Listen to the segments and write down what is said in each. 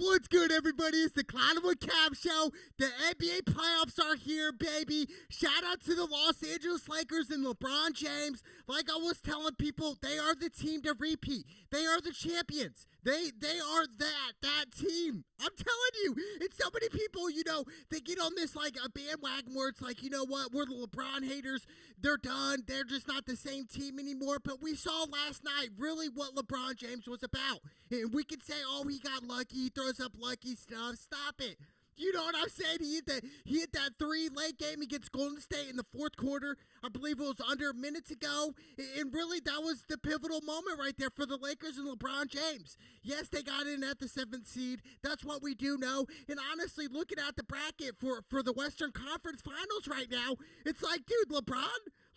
What's good, everybody? It's the Cloudwood Cab Show. The NBA playoffs are here, baby. Shout out to the Los Angeles Lakers and LeBron James. Like I was telling people, they are the team to repeat. They are the champions. They are that team. I'm telling you. And so many people, they get on this like a bandwagon where it's like, you know what? We're the LeBron haters. They're done. They're just not the same team anymore. But we saw last night really what LeBron James was about. And we could say, oh, he got lucky. He throws up lucky stuff. Stop it. You know what I'm saying? He hit that three late game against Golden State in the fourth quarter. I believe it was under a minute to go. And really, that was the pivotal moment right there for the Lakers and LeBron James. Yes, they got in at the 7th seed. That's what we do know. And honestly, looking at the bracket for the Western Conference Finals right now, it's like, dude, LeBron,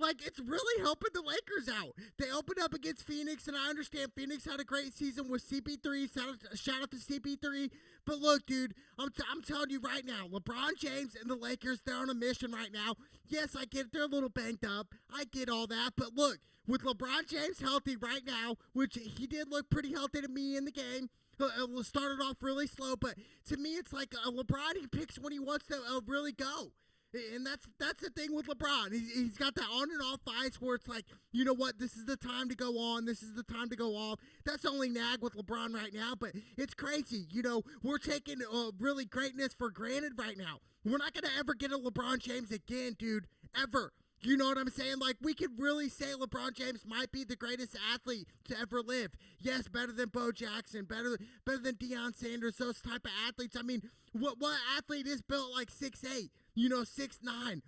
like, it's really helping the Lakers out. They opened up against Phoenix, and I understand Phoenix had a great season with CP3. Shout out to CP3. But look, dude, I'm telling you right now, LeBron James and the Lakers, they're on a mission right now. Yes, I get it. They're a little banged up. I get all that. But look, with LeBron James healthy right now, which he did look pretty healthy to me in the game, it started off really slow. But to me, it's like LeBron, he picks when he wants to really go. And that's the thing with LeBron. He's got that on and off fights where it's like, you know what, this is the time to go on, this is the time to go off. That's the only nag with LeBron right now, but it's crazy. We're taking really greatness for granted right now. We're not going to ever get a LeBron James again, dude, ever. You know what I'm saying? Like, we could really say LeBron James might be the greatest athlete to ever live. Yes, better than Bo Jackson, better than Deion Sanders, those type of athletes. I mean, what athlete is built like 6'8", 6'9",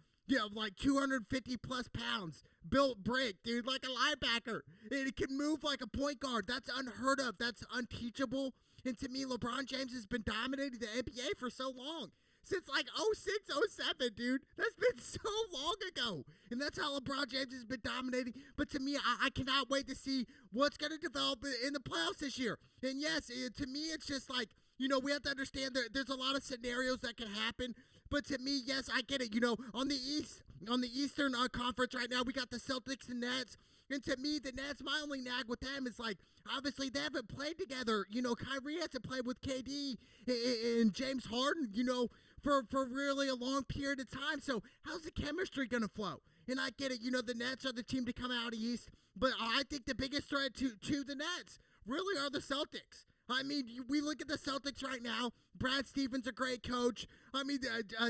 like 250 plus pounds, built brick, dude, like a linebacker. And it can move like a point guard. That's unheard of. That's unteachable. And to me, LeBron James has been dominating the NBA for so long. Since like 06, 07, dude. That's been so long ago. And that's how LeBron James has been dominating. But to me, I cannot wait to see what's going to develop in the playoffs this year. And yes, to me, it's just like, we have to understand there's a lot of scenarios that can happen. But to me, yes, I get it. On the Eastern Conference right now, we got the Celtics and Nets. And to me, the Nets, my only nag with them is like, obviously they haven't played together. Kyrie hasn't played with KD and James Harden, for really a long period of time. So how's the chemistry going to flow? And I get it. The Nets are the team to come out east. But I think the biggest threat to the Nets really are the Celtics. I mean, we look at the Celtics right now. Brad Stevens, a great coach. I mean,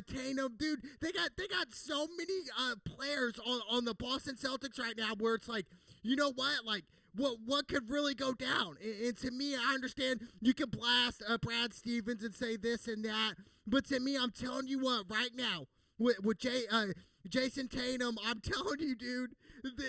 Tatum, dude, they got so many players on the Boston Celtics right now where it's like, you know what? Like, what could really go down? And to me, I understand you can blast Brad Stevens and say this and that. But to me, I'm telling you what, right now, with Jason Tatum, I'm telling you, dude,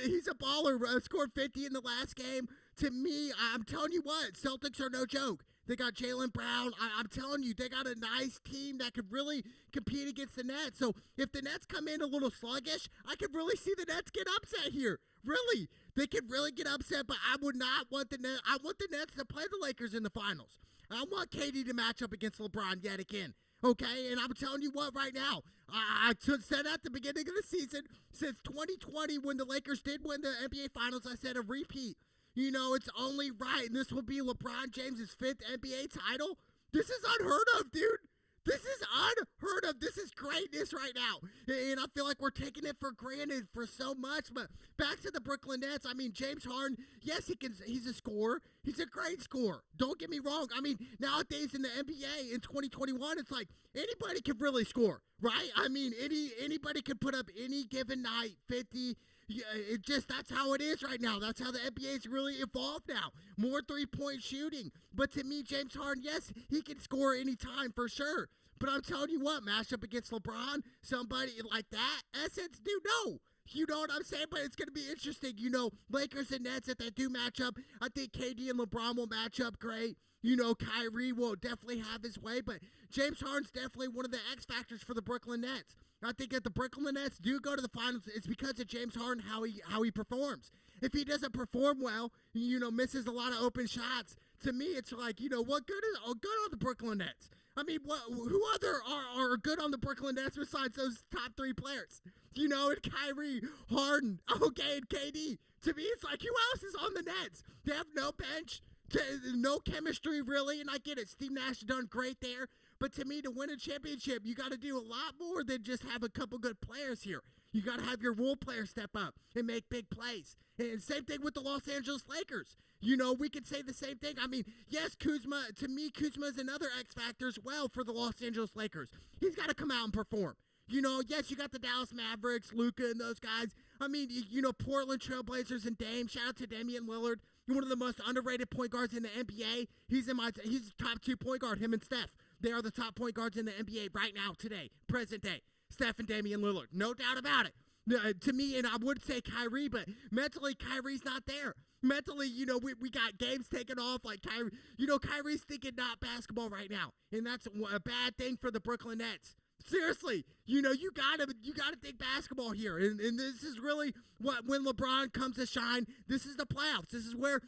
he's a baller. Scored 50 in the last game. To me, I'm telling you what, Celtics are no joke. They got Jaylen Brown. I'm telling you, they got a nice team that could really compete against the Nets. So if the Nets come in a little sluggish, I could really see the Nets get upset here. Really. They could really get upset, but I would not want the Nets. I want the Nets to play the Lakers in the finals. I want KD to match up against LeBron yet again. Okay, and I'm telling you what right now, I said at the beginning of the season, since 2020 when the Lakers did win the NBA Finals, I said a repeat. It's only right, and this will be LeBron James' 5th NBA title. This is unheard of, dude. This is unheard of. This is greatness right now. And I feel like we're taking it for granted for so much. But back to the Brooklyn Nets. I mean, James Harden, yes, he's a scorer. He's a great scorer. Don't get me wrong. I mean, nowadays in the NBA in 2021, it's like anybody can really score, right? I mean, anybody can put up any given night 50. Yeah, that's how it is right now. That's how the NBA's really evolved now. More three-point shooting. But to me, James Harden, yes, he can score anytime for sure. But I'm telling you what, match up against LeBron, somebody like that, Essence, dude, no. You know what I'm saying? But it's going to be interesting. Lakers and Nets, if they do match up, I think KD and LeBron will match up great. Kyrie will definitely have his way. But James Harden's definitely one of the X factors for the Brooklyn Nets. I think if the Brooklyn Nets do go to the finals, it's because of James Harden, how he performs. If he doesn't perform well, misses a lot of open shots, to me it's like, what good on the Brooklyn Nets? I mean, who other are good on the Brooklyn Nets besides those top 3 players? And Kyrie, Harden, okay, and KD. To me, it's like, who else is on the Nets? They have no bench. No chemistry, really, and I get it. Steve Nash done great there, but to me, to win a championship, you got to do a lot more than just have a couple good players here. You got to have your role players step up and make big plays. And same thing with the Los Angeles Lakers. We could say the same thing. I mean, yes, Kuzma, to me, Kuzma is another X factor as well for the Los Angeles Lakers. He's got to come out and perform. Yes, you got the Dallas Mavericks, Luka, and those guys. I mean, Portland Trailblazers and Dame. Shout out to Damian Lillard, one of the most underrated point guards in the NBA. He's top 2 point guard, him and Steph. They are the top point guards in the NBA right now, today, present day. Steph and Damian Lillard, no doubt about it. To me, and I would say Kyrie, but mentally, Kyrie's not there. Mentally, we got games taken off like Kyrie. Kyrie's thinking not basketball right now, and that's a bad thing for the Brooklyn Nets. Seriously, you gotta think basketball here, and this is really when LeBron comes to shine. This is the playoffs. This is where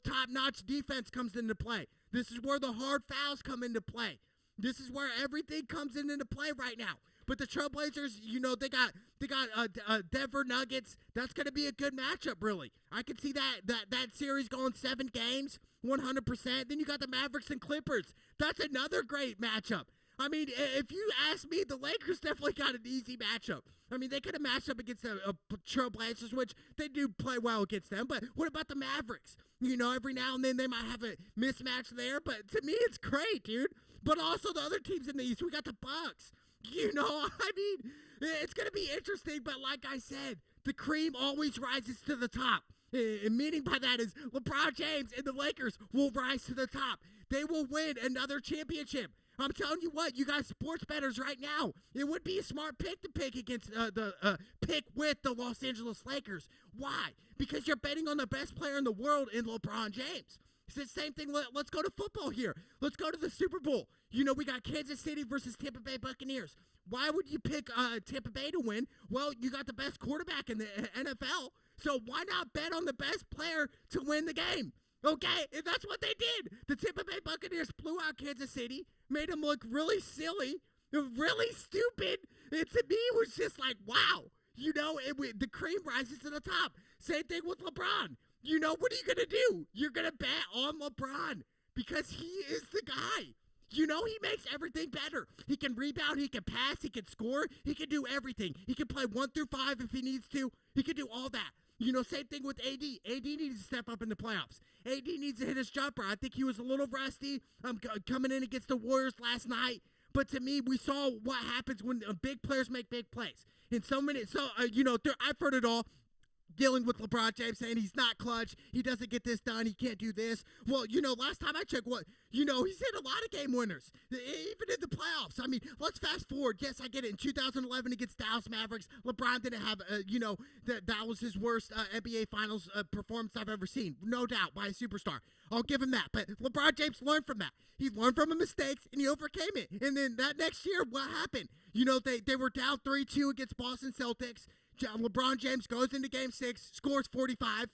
top-notch defense comes into play. This is where the hard fouls come into play. This is where everything comes into play right now. But the Trailblazers, they got Denver Nuggets. That's going to be a good matchup, really. I could see that series going 7 games, 100%. Then you got the Mavericks and Clippers. That's another great matchup. I mean, if you ask me, the Lakers definitely got an easy matchup. I mean, they could have matched up against the Trailblazers, which they do play well against them. But what about the Mavericks? Every now and then they might have a mismatch there. But to me, it's great, dude. But also the other teams in the East, we got the Bucks. I mean, it's going to be interesting, but like I said, the cream always rises to the top. And meaning by that is LeBron James and the Lakers will rise to the top. They will win another championship. I'm telling you what, you guys sports bettors right now, it would be a smart pick to pick against pick with the Los Angeles Lakers. Why? Because you're betting on the best player in the world in LeBron James. It's the same thing. Let's go to football here. Let's go to the Super Bowl. We got Kansas City versus Tampa Bay Buccaneers. Why would you pick Tampa Bay to win? Well, you got the best quarterback in the NFL, so why not bet on the best player to win the game? Okay, and that's what they did. The Tampa Bay Buccaneers blew out Kansas City, made them look really silly, really stupid, and to me, it was just like, wow. The cream rises to the top. Same thing with LeBron. What are you going to do? You're going to bet on LeBron because he is the guy. He makes everything better. He can rebound, he can pass, he can score, he can do everything. He can play 1 through 5 if he needs to. He can do all that. Same thing with AD. AD needs to step up in the playoffs. AD needs to hit his jumper. I think he was a little rusty coming in against the Warriors last night. But to me, we saw what happens when big players make big plays. And I've heard it all. Dealing with LeBron James saying he's not clutch, he doesn't get this done, he can't do this. Well, last time I checked, he's hit a lot of game winners, even in the playoffs. I mean, let's fast forward. Yes, I get it. In 2011 against Dallas Mavericks, LeBron didn't have, that was his worst NBA Finals performance I've ever seen. No doubt, by a superstar. I'll give him that. But LeBron James learned from that. He learned from his mistakes, and he overcame it. And then that next year, what happened? They were down 3-2 against Boston Celtics. LeBron James goes into Game 6, scores 45,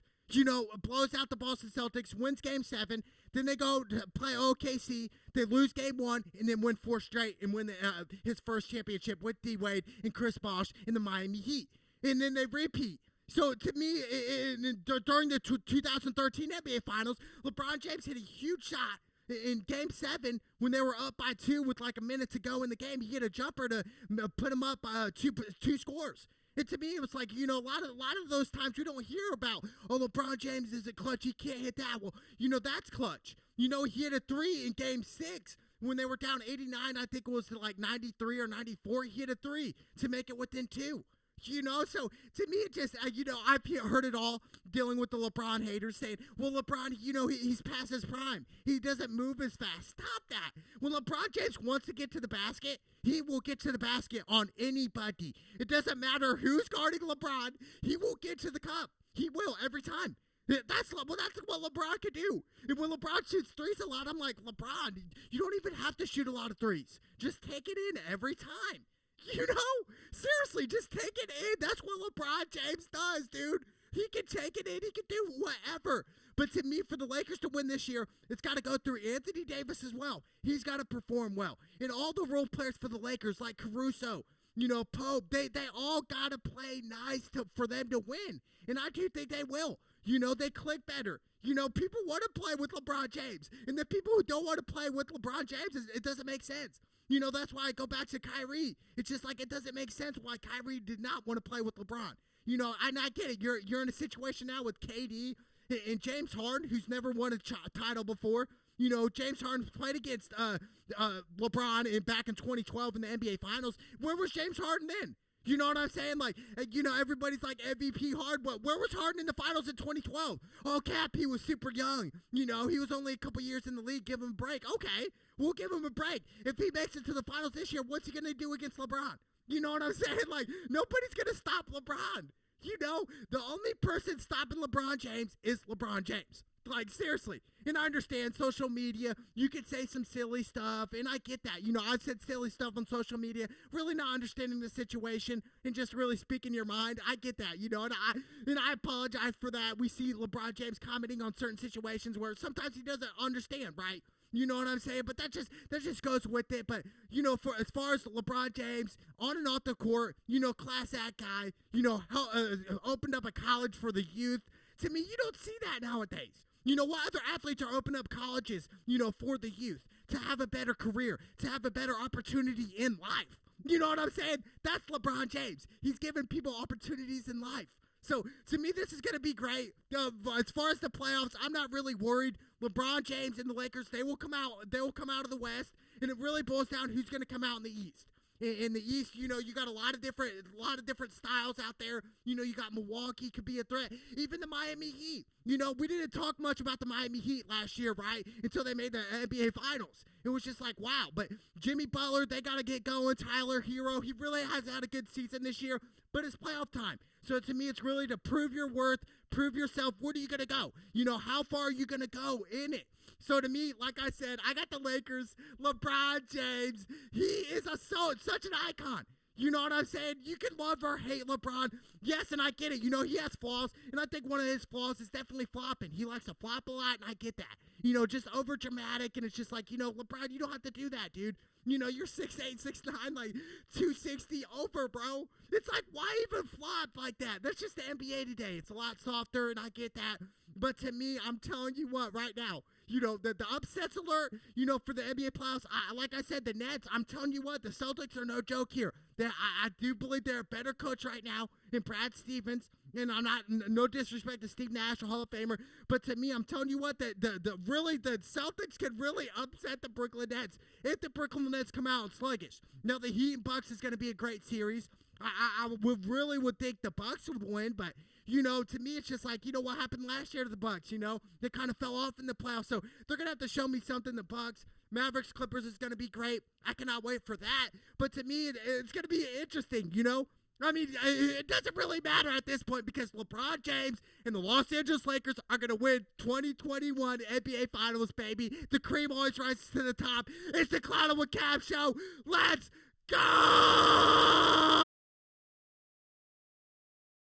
blows out the Boston Celtics, wins Game 7. Then they go to play OKC. They lose Game 1 and then win 4 straight and win his first championship with D-Wade and Chris Bosh in the Miami Heat. And then they repeat. So to me, during the 2013 NBA Finals, LeBron James hit a huge shot. In Game 7, when they were up by 2 with like a minute to go in the game, he hit a jumper to put him up 2 scores. And to me, it was like, a lot of those times we don't hear about, LeBron James isn't clutch, he can't hit that. Well, that's clutch. He hit a 3 in Game 6 when they were down 89, I think it was to like 93 or 94. He hit a 3 to make it within 2. So to me, it just, I've heard it all dealing with the LeBron haters saying, well, LeBron, he's past his prime. He doesn't move as fast. Stop that. When LeBron James wants to get to the basket, he will get to the basket on anybody. It doesn't matter who's guarding LeBron. He will get to the cup. He will every time. That's what LeBron can do. And when LeBron shoots threes a lot, I'm like, LeBron, you don't even have to shoot a lot of threes. Just take it in every time. Seriously, just take it in. That's what LeBron James does, dude. He can take it in. He can do whatever. But to me, for the Lakers to win this year, it's got to go through Anthony Davis as well. He's got to perform well. And all the role players for the Lakers, like Caruso, Pope, they all got to play nice for them to win. And I do think they will. They click better. People want to play with LeBron James. And the people who don't want to play with LeBron James, it doesn't make sense. That's why I go back to Kyrie. It's just like it doesn't make sense why Kyrie did not want to play with LeBron. And I get it. You're in a situation now with KD and James Harden, who's never won a title before. James Harden played against LeBron back in 2012 in the NBA Finals. Where was James Harden then? You know what I'm saying? Everybody's like MVP Harden, but where was Harden in the finals in 2012? Oh, Cap, he was super young. He was only a couple years in the league. Give him a break. Okay, we'll give him a break. If he makes it to the finals this year, what's he going to do against LeBron? You know what I'm saying? Nobody's going to stop LeBron. The only person stopping LeBron James is LeBron James. Seriously. And I understand social media, you could say some silly stuff, and I get that. I've said silly stuff on social media, really not understanding the situation and just really speaking your mind. I get that, and I apologize for that. We see LeBron James commenting on certain situations where sometimes he doesn't understand, right? You know what I'm saying? But that just goes with it. But, for as far as LeBron James, on and off the court, class act guy, opened up a college for the youth. To me, you don't see that nowadays. What other athletes are opening up colleges, for the youth to have a better career, to have a better opportunity in life? You know what I'm saying? That's LeBron James. He's giving people opportunities in life. So, to me, this is going to be great. As far as the playoffs, I'm not really worried. LeBron James and the Lakers, they will come out of the West, and it really boils down who's going to come out in the East. In the East, you got a lot of different styles out there. You got Milwaukee could be a threat. Even the Miami Heat. We didn't talk much about the Miami Heat last year, right? Until they made the NBA Finals. It was just like, wow. But Jimmy Butler, they got to get going. Tyler Hero, he really has had a good season this year. But it's playoff time. So to me, it's really to prove your worth, prove yourself. Where are you going to go? How far are you going to go in it? So to me, like I said, I got the Lakers, LeBron James. He is such an icon. You know what I'm saying? You can love or hate LeBron. Yes, and I get it. He has flaws, and I think one of his flaws is definitely flopping. He likes to flop a lot, and I get that. Just over dramatic, and it's just like, LeBron, you don't have to do that, dude. You're 6'8", 6'9", 260 over, bro. It's like, why even flop like that? That's just the NBA today. It's a lot softer, and I get that. But to me, I'm telling you what, right now, the upsets alert, for the NBA playoffs, like I said, the Nets, I'm telling you what, the Celtics are no joke here. I do believe they're a better coach right now than Brad Stevens. And I'm not, no disrespect to Steve Nash, a Hall of Famer, but to me, I'm telling you what, the Celtics could really upset the Brooklyn Nets if the Brooklyn Nets come out sluggish. Now, the Heat and Bucks is going to be a great series. I would think the Bucks would win, but to me, it's just like, what happened last year to the Bucks, they kind of fell off in the playoffs, so they're going to have to show me something, the Bucks. Mavericks Clippers is going to be great. I cannot wait for that, but to me, it's going to be interesting, I mean, it doesn't really matter at this point because LeBron James and the Los Angeles Lakers are going to win 2021 NBA Finals, baby. The cream always rises to the top. It's the Cloud with Cab Show. Let's go!